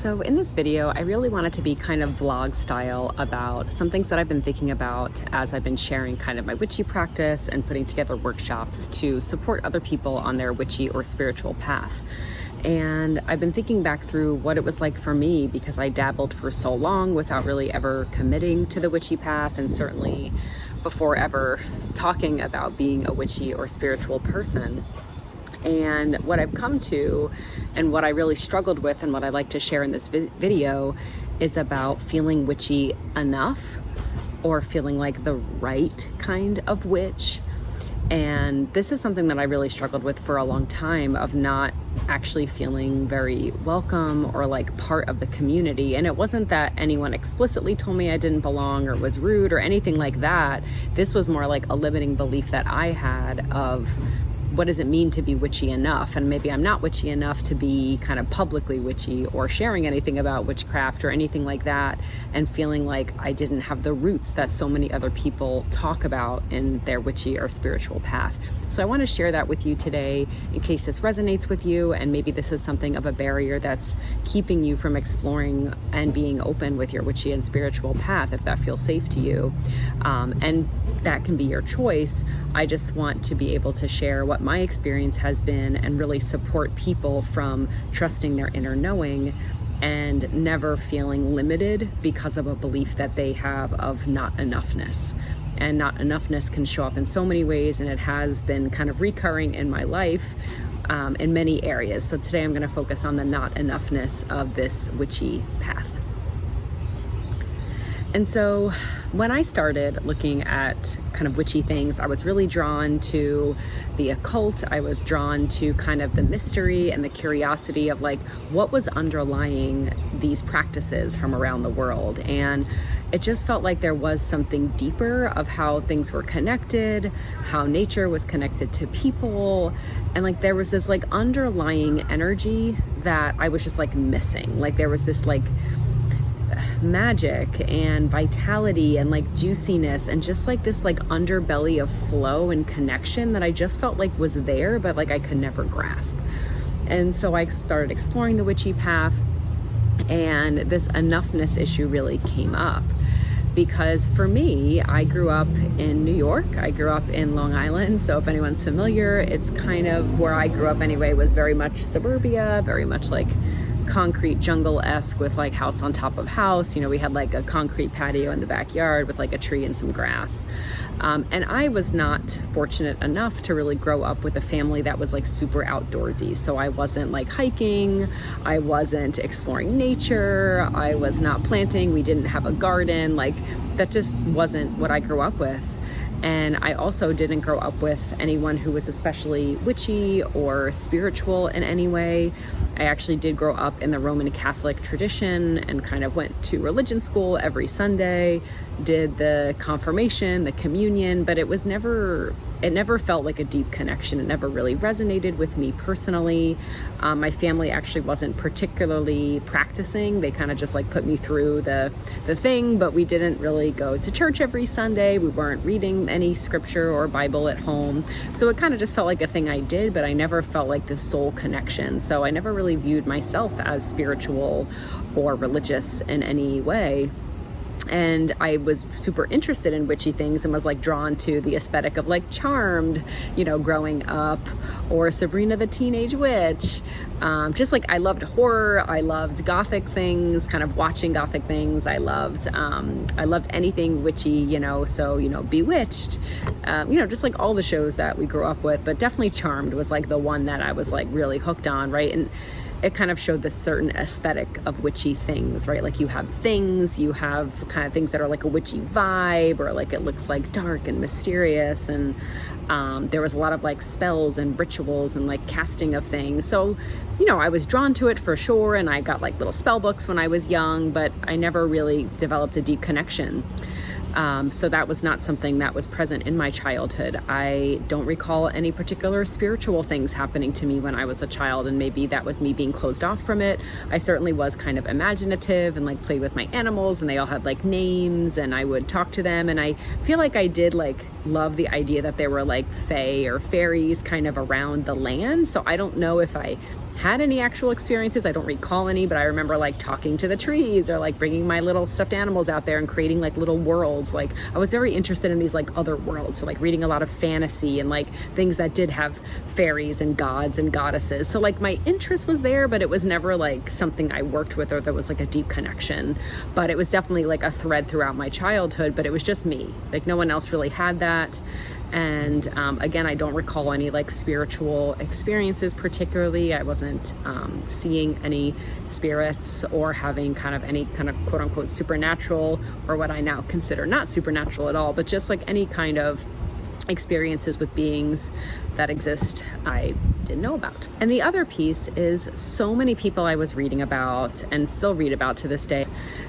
So in this video, I really wanted to be kind of vlog style about some things that I've been thinking about as I've been sharing kind of my witchy practice and putting together workshops to support other people on their witchy or spiritual path. And I've been thinking back through what it was like for me, because I dabbled for so long without really ever committing to the witchy path, and certainly before ever talking about being a witchy or spiritual person. And what I've come to, and what I really struggled with, and what I'd like to share in this video, is about feeling witchy enough, or feeling like the right kind of witch. And this is something that I really struggled with for a long time, of not actually feeling very welcome or like part of the community. And it wasn't that anyone explicitly told me I didn't belong or was rude or anything like that. This was more like a limiting belief that I had of, what does it mean to be witchy enough? And maybe I'm not witchy enough to be kind of publicly witchy or sharing anything about witchcraft or anything like that, and feeling like I didn't have the roots that so many other people talk about in their witchy or spiritual path. So I want to share that with you today in case this resonates with you, and maybe this is something of a barrier that's keeping you from exploring and being open with your witchy and spiritual path, if that feels safe to you. And that can be your choice. I just want to be able to share what my experience has been and really support people from trusting their inner knowing and never feeling limited because of a belief that they have of not enoughness. And not enoughness can show up in so many ways, and it has been kind of recurring in my life in many areas. So today I'm going to focus on the not enoughness of this witchy path. And so when I started looking at kind of witchy things, I was really drawn to the occult. I was drawn to kind of the mystery and the curiosity of like what was underlying these practices from around the world. And it just felt like there was something deeper of how things were connected, how nature was connected to people. And like there was this like underlying energy that I was just like missing. Like there was this like magic and vitality and like juiciness and just like this like underbelly of flow and connection that I just felt like was there, but like I could never grasp. And so I started exploring the witchy path, and this enoughness issue really came up. Because for me, I grew up in New York. I grew up in Long Island. So if anyone's familiar, it's kind of where I grew up anyway, was very much suburbia, very much like concrete jungle-esque with like house on top of house. You know, we had like a concrete patio in the backyard with like a tree and some grass. And I was not fortunate enough to really grow up with a family that was like super outdoorsy. So I wasn't like hiking, I wasn't exploring nature, I was not planting, we didn't have a garden. Like that just wasn't what I grew up with. And I also didn't grow up with anyone who was especially witchy or spiritual in any way. I actually did grow up in the Roman Catholic tradition and kind of went to religion school every Sunday, did the confirmation, the communion, but it never felt like a deep connection. It never really resonated with me personally. My family actually wasn't particularly practicing. They kind of just like put me through the thing, but we didn't really go to church every Sunday. We weren't reading any scripture or Bible at home. So it kind of just felt like a thing I did, but I never felt like the soul connection. So I never really viewed myself as spiritual or religious in any way. And I was super interested in witchy things and was like drawn to the aesthetic of like Charmed, you know, growing up, or Sabrina the Teenage Witch. Just like I loved horror, I loved gothic things, kind of watching gothic things. I loved anything witchy, you know, so, you know, Bewitched, you know, just like all the shows that we grew up with, but definitely Charmed was like the one that I was like really hooked on, right? And it kind of showed this certain aesthetic of witchy things, right? Like you have things, you have kind of things that are like a witchy vibe, or like it looks like dark and mysterious. And there was a lot of like spells and rituals and like casting of things. So, you know, I was drawn to it for sure. And I got like little spell books when I was young, but I never really developed a deep connection. So that was not something that was present in my childhood. I don't recall any particular spiritual things happening to me when I was a child, and maybe that was me being closed off from it. I certainly was kind of imaginative and like played with my animals, and they all had like names, and I would talk to them. And I feel like I did like love the idea that there were like fae or fairies kind of around the land. So I don't know if I had any actual experiences. I don't recall any, but I remember like talking to the trees or like bringing my little stuffed animals out there and creating like little worlds. Like I was very interested in these like other worlds. So like reading a lot of fantasy and like things that did have fairies and gods and goddesses. So like my interest was there, but it was never like something I worked with or there was like a deep connection. But it was definitely like a thread throughout my childhood, but it was just me. Like no one else really had that. And again, I don't recall any like spiritual experiences particularly. I wasn't seeing any spirits or having kind of any kind of quote unquote supernatural, or what I now consider not supernatural at all, but just like any kind of experiences with beings that exist I didn't know about. And the other piece is so many people I was reading about and still read about to this day,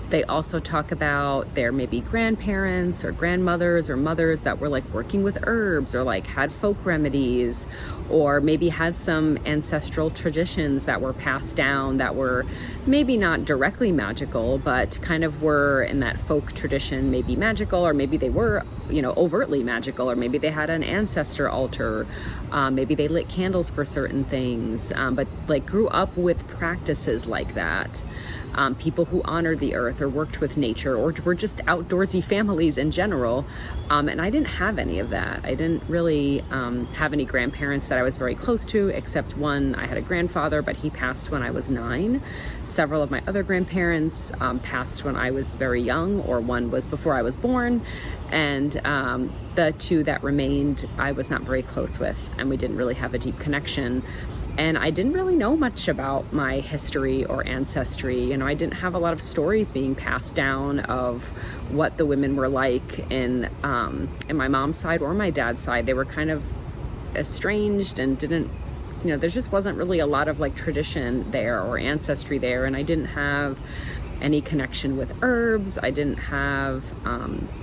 they also talk about their maybe grandparents or grandmothers or mothers that were like working with herbs or like had folk remedies, or maybe had some ancestral traditions that were passed down that were maybe not directly magical, but kind of were in that folk tradition, maybe magical, or maybe they were, you know, overtly magical, or maybe they had an ancestor altar, maybe they lit candles for certain things, but like grew up with practices like that. People who honored the earth or worked with nature or were just outdoorsy families in general. And I didn't have any of that. I didn't really have any grandparents that I was very close to, except one. I had a grandfather, but he passed when I was 9. Several of my other grandparents passed when I was very young, or one was before I was born. And the 2 that remained, I was not very close with, and we didn't really have a deep connection. And I didn't really know much about my history or ancestry. You know, I didn't have a lot of stories being passed down of what the women were like in my mom's side or my dad's side. They were kind of estranged and didn't, you know, there just wasn't really a lot of like tradition there or ancestry there. And I didn't have any connection with herbs. I didn't have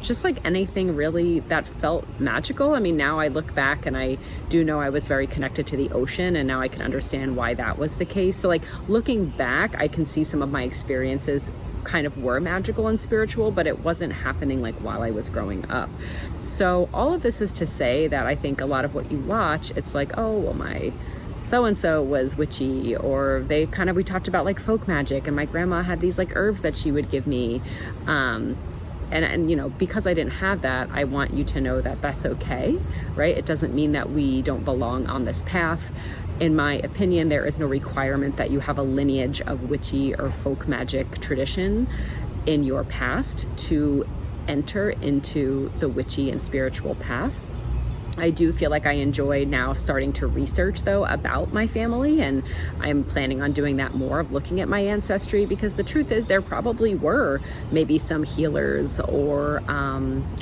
just like anything really that felt magical. I mean, now I look back and I do know I was very connected to the ocean, and now I can understand why that was the case. So like looking back, I can see some of my experiences kind of were magical and spiritual, but it wasn't happening like while I was growing up. So all of this is to say that I think a lot of what you watch, it's like, oh, well, my so-and-so was witchy, or we talked about like folk magic, and my grandma had these like herbs that she would give me. And you know, because I didn't have that, I want you to know that that's okay, right? It doesn't mean that we don't belong on this path. In my opinion, there is no requirement that you have a lineage of witchy or folk magic tradition in your past to enter into the witchy and spiritual path. I do feel like I enjoy now starting to research though about my family, and I'm planning on doing that more, of looking at my ancestry, because the truth is there probably were maybe some healers or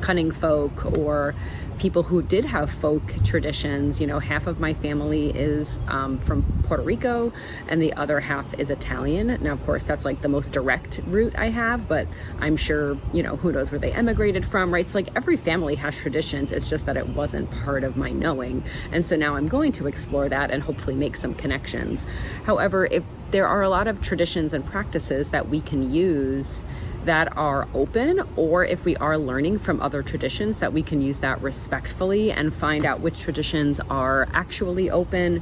cunning folk or people who did have folk traditions. You know, half of my family is from Puerto Rico and the other half is Italian. Now, of course, that's like the most direct route I have, but I'm sure, you know, who knows where they emigrated from, right? So like every family has traditions. It's just that it wasn't part of my knowing. And so now I'm going to explore that and hopefully make some connections. However, if there are a lot of traditions and practices that we can use that are open, or if we are learning from other traditions, that we can use that respectfully and find out which traditions are actually open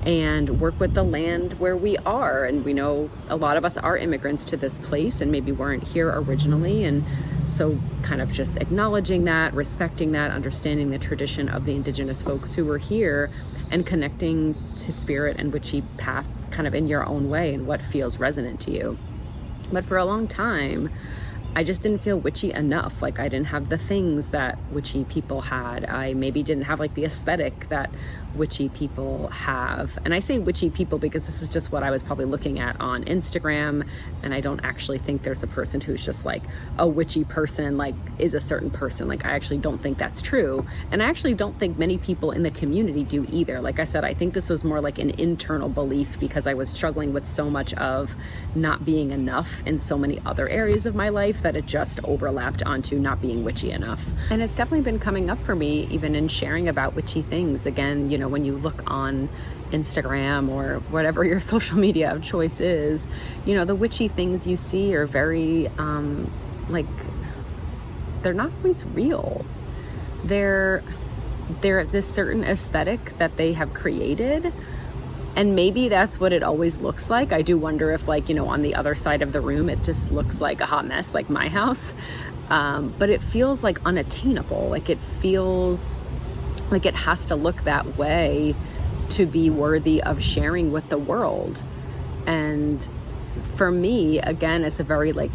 and work with the land where we are. And we know a lot of us are immigrants to this place and maybe weren't here originally, and so kind of just acknowledging that, respecting that, understanding the tradition of the indigenous folks who were here, and connecting to spirit and witchy path kind of in your own way and what feels resonant to you. But for a long time, I just didn't feel witchy enough. Like I didn't have the things that witchy people had. I maybe didn't have like the aesthetic that witchy people have. And I say witchy people because this is just what I was probably looking at on Instagram. And I don't actually think there's a person who's just like a witchy person, like is a certain person. Like I actually don't think that's true. And I actually don't think many people in the community do either. Like I said, I think this was more like an internal belief because I was struggling with so much of not being enough in so many other areas of my life that it just overlapped onto not being witchy enough. And it's definitely been coming up for me even in sharing about witchy things. Again, you know, when you look on Instagram or whatever your social media of choice is, you know, the witchy things you see are very, like, they're not always real. They're this certain aesthetic that they have created, And maybe that's what it always looks like. I do wonder if, like, you know, on the other side of the room, it just looks like a hot mess, like my house. But it feels like unattainable. Like it feels like it has to look that way to be worthy of sharing with the world. And for me, again, as a very like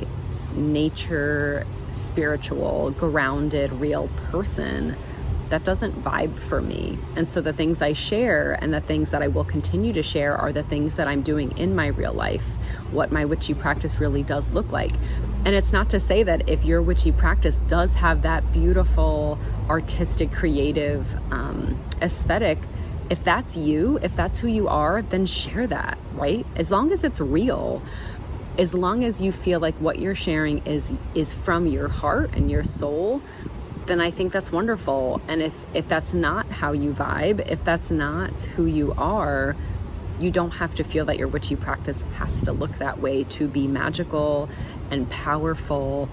nature, spiritual, grounded, real person, that doesn't vibe for me. And so the things I share and the things that I will continue to share are the things that I'm doing in my real life, what my witchy practice really does look like. And it's not to say that if your witchy practice does have that beautiful, artistic, creative aesthetic, if that's you, if that's who you are, then share that, right? As long as it's real, as long as you feel like what you're sharing is from your heart and your soul, then I think that's wonderful. And if that's not how you vibe, if that's not who you are, you don't have to feel that your witchy practice has to look that way to be magical and powerful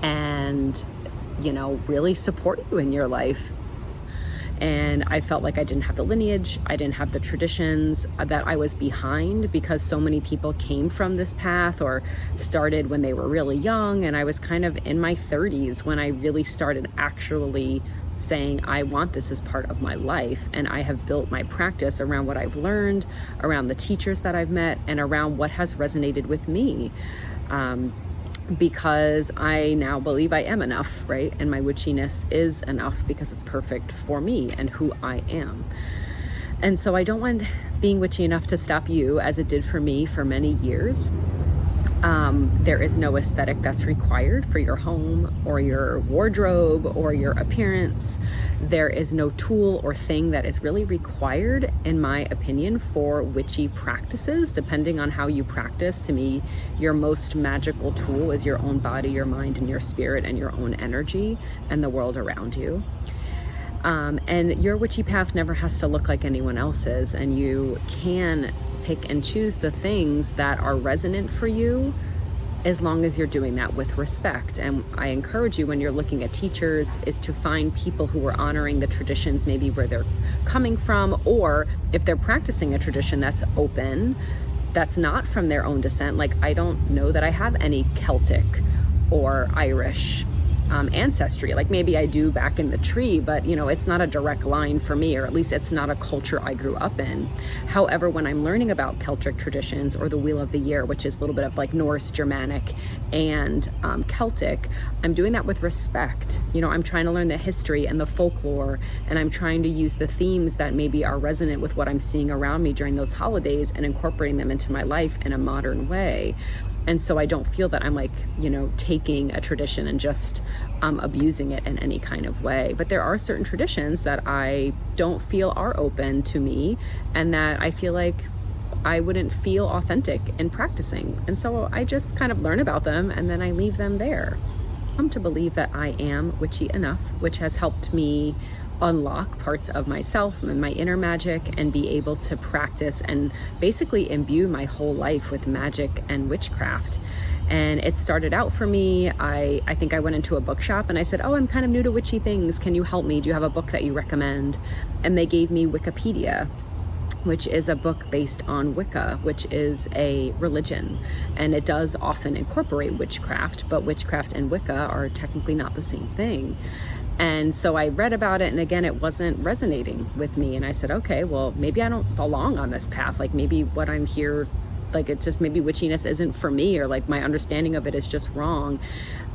and, you know, really support you in your life. And I felt like I didn't have the lineage, I didn't have the traditions, that I was behind because so many people came from this path or started when they were really young. And I was kind of in my 30s when I really started actually saying, I want this as part of my life. And I have built my practice around what I've learned, around the teachers that I've met, and around what has resonated with me. Because I now believe I am enough, right? And my witchiness is enough because it's perfect for me and who I am. And so I don't want being witchy enough to stop you, as it did for me for many years. There is no aesthetic that's required for your home or your wardrobe or your appearance. There is no tool or thing that is really required, in my opinion, for witchy practices, depending on how you practice. To me, your most magical tool is your own body, your mind, and your spirit, and your own energy and the world around you. And your witchy path never has to look like anyone else's, and you can pick and choose the things that are resonant for you, as long as you're doing that with respect. And I encourage you, when you're looking at teachers, is to find people who are honoring the traditions, maybe where they're coming from, or if they're practicing a tradition that's open, that's not from their own descent. Like, I don't know that I have any Celtic or Irish ancestry. Like, maybe I do back in the tree, but you know, it's not a direct line for me, or at least it's not a culture I grew up in. However, when I'm learning about Celtic traditions or the Wheel of the Year, which is a little bit of like Norse, Germanic, and Celtic, I'm doing that with respect. You know, I'm trying to learn the history and the folklore, and I'm trying to use the themes that maybe are resonant with what I'm seeing around me during those holidays and incorporating them into my life in a modern way. And so I don't feel that I'm like, you know, taking a tradition and just abusing it in any kind of way. But there are certain traditions that I don't feel are open to me, and that I feel like I wouldn't feel authentic in practicing. And so I just kind of learn about them and then I leave them there. I come to believe that I am witchy enough, which has helped me unlock parts of myself and my inner magic and be able to practice and basically imbue my whole life with magic and witchcraft. And it started out for me, I think I went into a bookshop and I said, oh, I'm kind of new to witchy things. Can you help me? Do you have a book that you recommend? And they gave me Wikipedia, which is a book based on Wicca, which is a religion. And it does often incorporate witchcraft, but witchcraft and Wicca are technically not the same thing. And so I read about it, and again, it wasn't resonating with me. And I said, okay, well, maybe I don't belong on this path. Like, maybe what I'm here, like, it's just maybe witchiness isn't for me, or like my understanding of it is just wrong.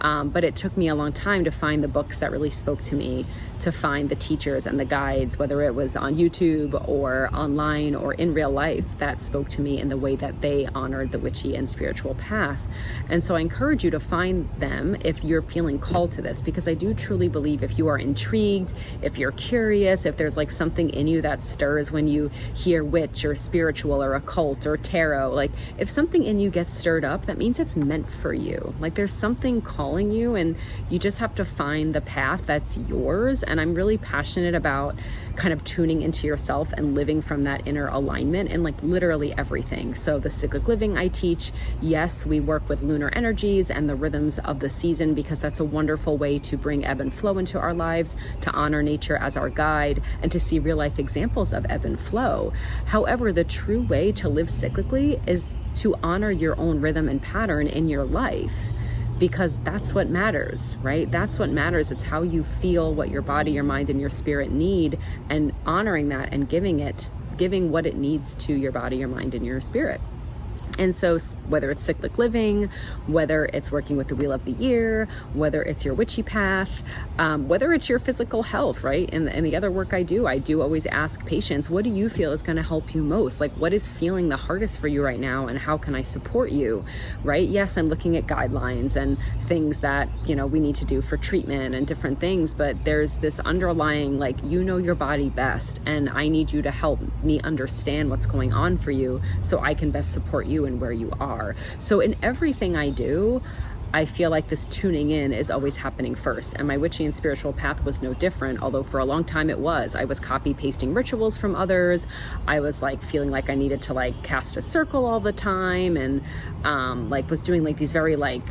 But it took me a long time to find the books that really spoke to me, to find the teachers and the guides, whether it was on YouTube or online or in real life, that spoke to me in the way that they honored the witchy and spiritual path. And so I encourage you to find them if you're feeling called to this, because I do truly believe if you are intrigued, if you're curious, if there's like something in you that stirs when you hear witch or spiritual or occult or tarot, like if something in you gets stirred up, that means it's meant for you. Like there's something calling you, and you just have to find the path that's yours. And I'm really passionate about kind of tuning into yourself and living from that that inner alignment in like literally everything. So the cyclic living I teach, yes, we work with lunar energies and the rhythms of the season, because that's a wonderful way to bring ebb and flow into our lives, to honor nature as our guide, and to see real life examples of ebb and flow. However, the true way to live cyclically is to honor your own rhythm and pattern in your life, because that's what matters, right? That's what matters. It's how you feel, what your body, your mind, and your spirit need, and honoring that and giving what it needs to your body, your mind, and your spirit. And so whether it's cyclic living, whether it's working with the wheel of the year, whether it's your witchy path, whether it's your physical health, right? And the other work I do always ask patients, what do you feel is going to help you most? Like, what is feeling the hardest for you right now, and how can I support you, right? Yes, I'm looking at guidelines and things that, we need to do for treatment and different things, but there's this underlying, like, you know your body best, and I need you to help me understand what's going on for you so I can best support you and where you are. So in everything I do, I feel like this tuning in is always happening first. And my witchy and spiritual path was no different, although for a long time it was. I was copy pasting rituals from others. I was like feeling like I needed to like cast a circle all the time, and was doing like these very like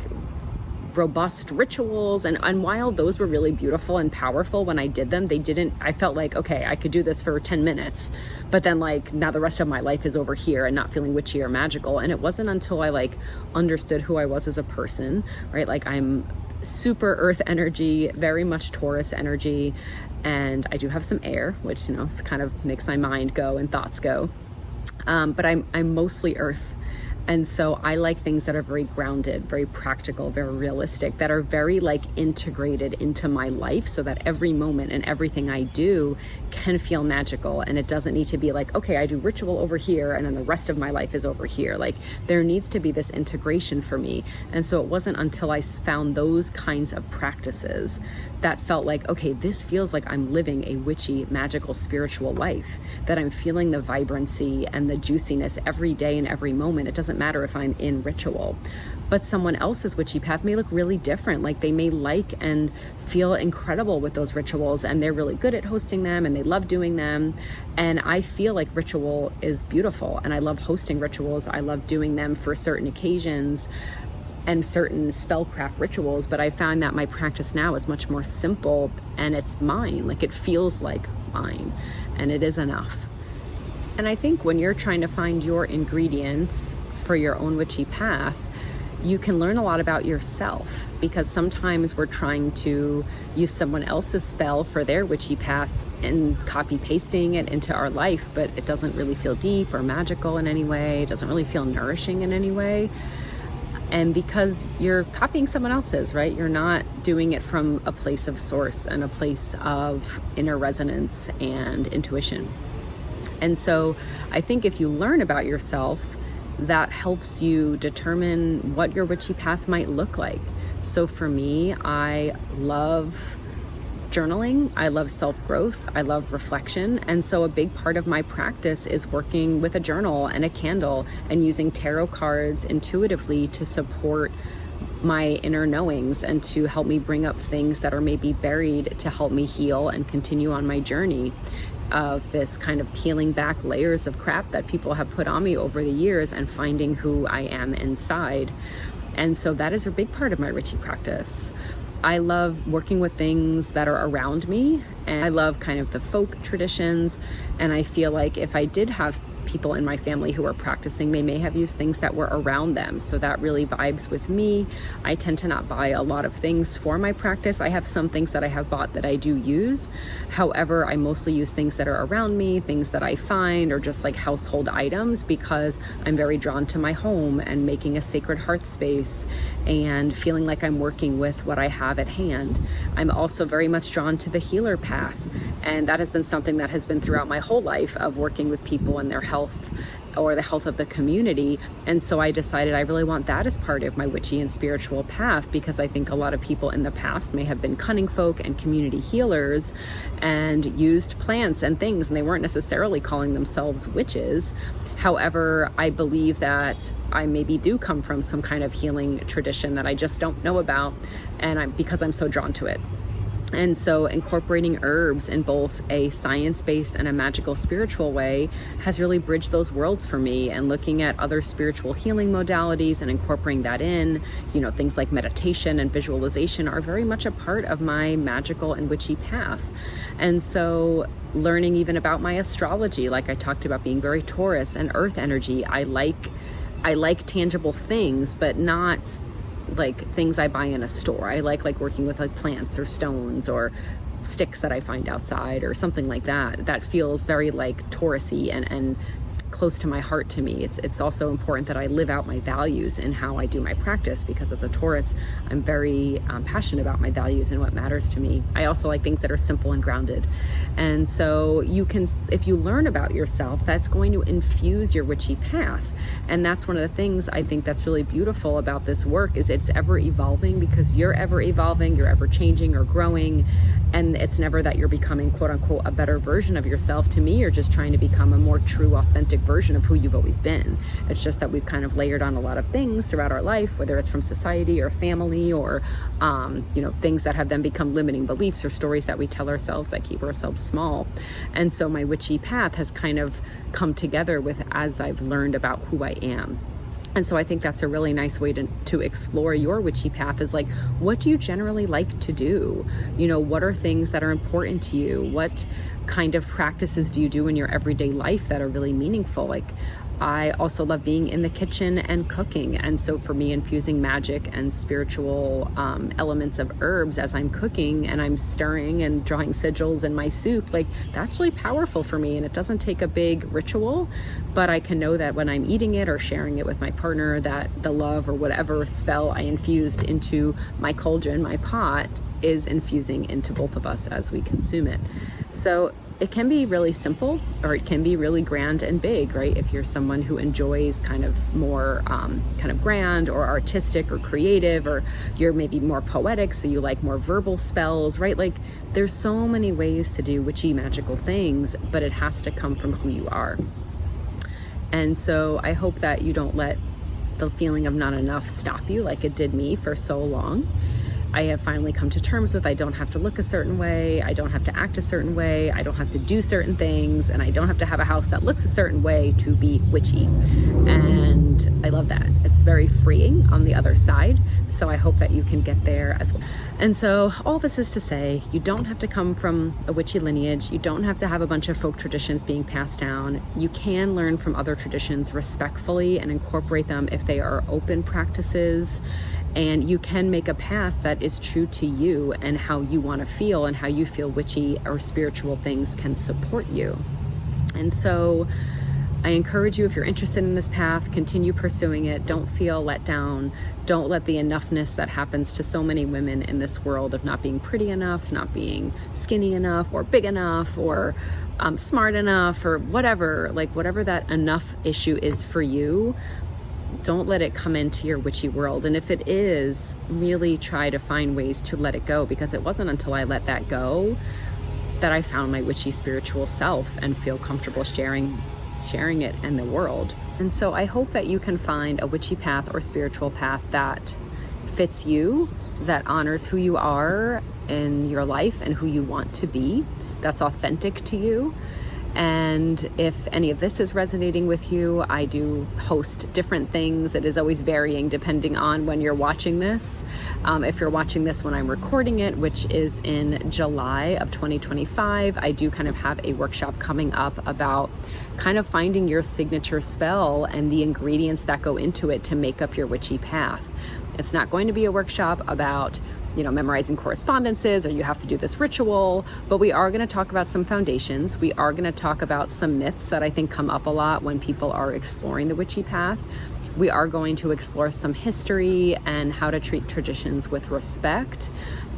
robust rituals. And while those were really beautiful and powerful when I did them, I felt like, okay, I could do this for 10 minutes. But then like now the rest of my life is over here and not feeling witchy or magical. And it wasn't until I like understood who I was as a person, right? Like I'm super earth energy, very much Taurus energy. And I do have some air, which, kind of makes my mind go and thoughts go. But I'm mostly earth. And so I like things that are very grounded, very practical, very realistic, that are very like integrated into my life, so that every moment and everything I do can feel magical. And it doesn't need to be like, okay, I do ritual over here and then the rest of my life is over here. Like there needs to be this integration for me. And so it wasn't until I found those kinds of practices that felt like, okay, this feels like I'm living a witchy, magical, spiritual life, that I'm feeling the vibrancy and the juiciness every day and every moment. It doesn't matter if I'm in ritual. But someone else's witchy path may look really different. Like they may like and feel incredible with those rituals, and they're really good at hosting them and they love doing them. And I feel like ritual is beautiful, and I love hosting rituals. I love doing them for certain occasions and certain spellcraft rituals, but I found that my practice now is much more simple and it's mine. Like it feels like mine, and it is enough. And I think when you're trying to find your ingredients for your own witchy path, you can learn a lot about yourself, because sometimes we're trying to use someone else's spell for their witchy path and copy pasting it into our life, but it doesn't really feel deep or magical in any way. It doesn't really feel nourishing in any way. And because you're copying someone else's, right? You're not doing it from a place of source and a place of inner resonance and intuition. And so I think if you learn about yourself, that helps you determine what your witchy path might look like. So for me, I love journaling. I love self-growth. I love reflection. And so a big part of my practice is working with a journal and a candle and using tarot cards intuitively to support my inner knowings and to help me bring up things that are maybe buried, to help me heal and continue on my journey of this kind of peeling back layers of crap that people have put on me over the years and finding who I am inside. And so that is a big part of my witchy practice. I love working with things that are around me, and I love kind of the folk traditions. And I feel like if I did have people in my family who are practicing, they may have used things that were around them. So that really vibes with me. I tend to not buy a lot of things for my practice. I have some things that I have bought that I do use. However, I mostly use things that are around me, things that I find, or just like household items, because I'm very drawn to my home and making a sacred hearth space and feeling like I'm working with what I have at hand. I'm also very much drawn to the healer path. And that has been something that has been throughout my whole life, of working with people and their health or the health of the community. And so I decided I really want that as part of my witchy and spiritual path, because I think a lot of people in the past may have been cunning folk and community healers and used plants and things, and they weren't necessarily calling themselves witches. However, I believe that I maybe do come from some kind of healing tradition that I just don't know about, and because I'm so drawn to it. And so incorporating herbs in both a science-based and a magical spiritual way has really bridged those worlds for me. And looking at other spiritual healing modalities and incorporating that in, things like meditation and visualization are very much a part of my magical and witchy path. And so learning even about my astrology, like I talked about being very Taurus and earth energy, I like tangible things, but not like things I buy in a store. I like working with plants or stones or sticks that I find outside or something like that. That feels very like Taurus-y and close to my heart to me. It's also important that I live out my values in how I do my practice, because as a Taurus, I'm very passionate about my values and what matters to me. I also like things that are simple and grounded. And so if you learn about yourself, that's going to infuse your witchy path. And that's one of the things I think that's really beautiful about this work, is it's ever evolving, because you're ever evolving, you're ever changing or growing. And it's never that you're becoming, quote unquote, a better version of yourself. To me, you're just trying to become a more true, authentic version of who you've always been. It's just that we've kind of layered on a lot of things throughout our life, whether it's from society or family or, things that have then become limiting beliefs or stories that we tell ourselves that keep ourselves small. And so my witchy path has kind of come together with as I've learned about who I am. And so I think that's a really nice way to explore your witchy path, is like, what do you generally like to do? What are things that are important to you? What kind of practices do you do in your everyday life that are really meaningful? Like, I also love being in the kitchen and cooking. And so for me, infusing magic and spiritual elements of herbs as I'm cooking and I'm stirring and drawing sigils in my soup, like, that's really powerful for me. And it doesn't take a big ritual, but I can know that when I'm eating it or sharing it with my partner, that the love or whatever spell I infused into my cauldron, my pot, is infusing into both of us as we consume it. So it can be really simple, or it can be really grand and big, right? If you're someone who enjoys kind of more kind of grand or artistic or creative, or you're maybe more poetic, so you like more verbal spells, right? Like, there's so many ways to do witchy magical things, but it has to come from who you are. And so I hope that you don't let the feeling of not enough stop you like it did me for so long. I have finally come to terms with, I don't have to look a certain way, I don't have to act a certain way, I don't have to do certain things, and I don't have to have a house that looks a certain way to be witchy. And I love that. It's very freeing on the other side. So I hope that you can get there as well. And so all this is to say, you don't have to come from a witchy lineage. You don't have to have a bunch of folk traditions being passed down. You can learn from other traditions respectfully and incorporate them if they are open practices. And you can make a path that is true to you and how you want to feel, and how you feel witchy or spiritual things can support you. And so I encourage you, if you're interested in this path, continue pursuing it. Don't feel let down. Don't let the enoughness that happens to so many women in this world of not being pretty enough, not being skinny enough or big enough or smart enough or whatever, like whatever that enough issue is for you, don't let it come into your witchy world. And if it is, really try to find ways to let it go, because it wasn't until I let that go that I found my witchy spiritual self and feel comfortable sharing it in the world. And so I hope that you can find a witchy path or spiritual path that fits you, that honors who you are in your life and who you want to be, that's authentic to you. And if any of this is resonating with you, I do host different things. It is always varying depending on when you're watching this. If you're watching this when I'm recording it, which is in July of 2025, I do kind of have a workshop coming up about kind of finding your signature spell and the ingredients that go into it to make up your witchy path. It's not going to be a workshop about memorizing correspondences or you have to do this ritual, but we are going to talk about some foundations. We are going to talk about some myths that I think come up a lot when people are exploring the witchy path. We are going to explore some history and how to treat traditions with respect.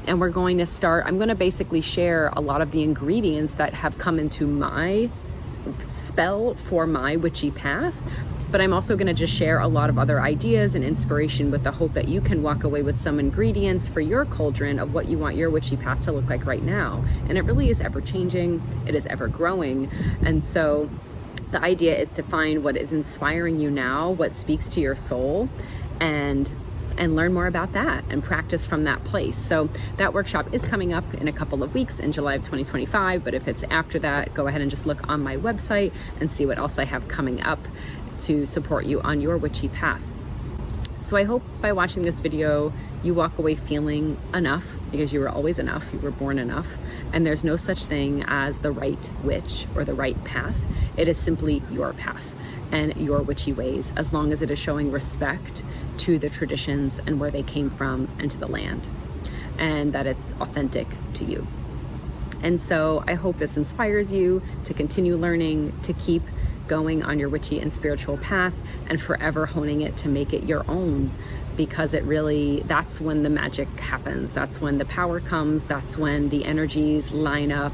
And we're going to I'm going to basically share a lot of the ingredients that have come into my spell for my witchy path. But I'm also going to just share a lot of other ideas and inspiration with the hope that you can walk away with some ingredients for your cauldron of what you want your witchy path to look like right now. And it really is ever changing. It is ever growing. And so the idea is to find what is inspiring you now, what speaks to your soul, and and learn more about that and practice from that place. So that workshop is coming up in a couple of weeks in July of 2025. But if it's after that, go ahead and just look on my website and see what else I have coming up to support you on your witchy path. So I hope by watching this video, you walk away feeling enough, because you were always enough, you were born enough, and there's no such thing as the right witch or the right path. It is simply your path and your witchy ways, as long as it is showing respect to the traditions and where they came from and to the land, and that it's authentic to you. And so I hope this inspires you to continue learning, to keep going on your witchy and spiritual path, and forever honing it to make it your own, because it really, that's when the magic happens. That's when the power comes. That's when the energies line up.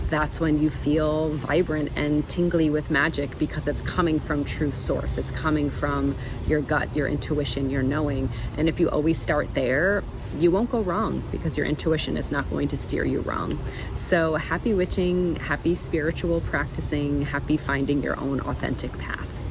That's when you feel vibrant and tingly with magic, because it's coming from true source. It's coming from your gut, your intuition, your knowing. And if you always start there, you won't go wrong, because your intuition is not going to steer you wrong. So happy witching, happy spiritual practicing, happy finding your own authentic path.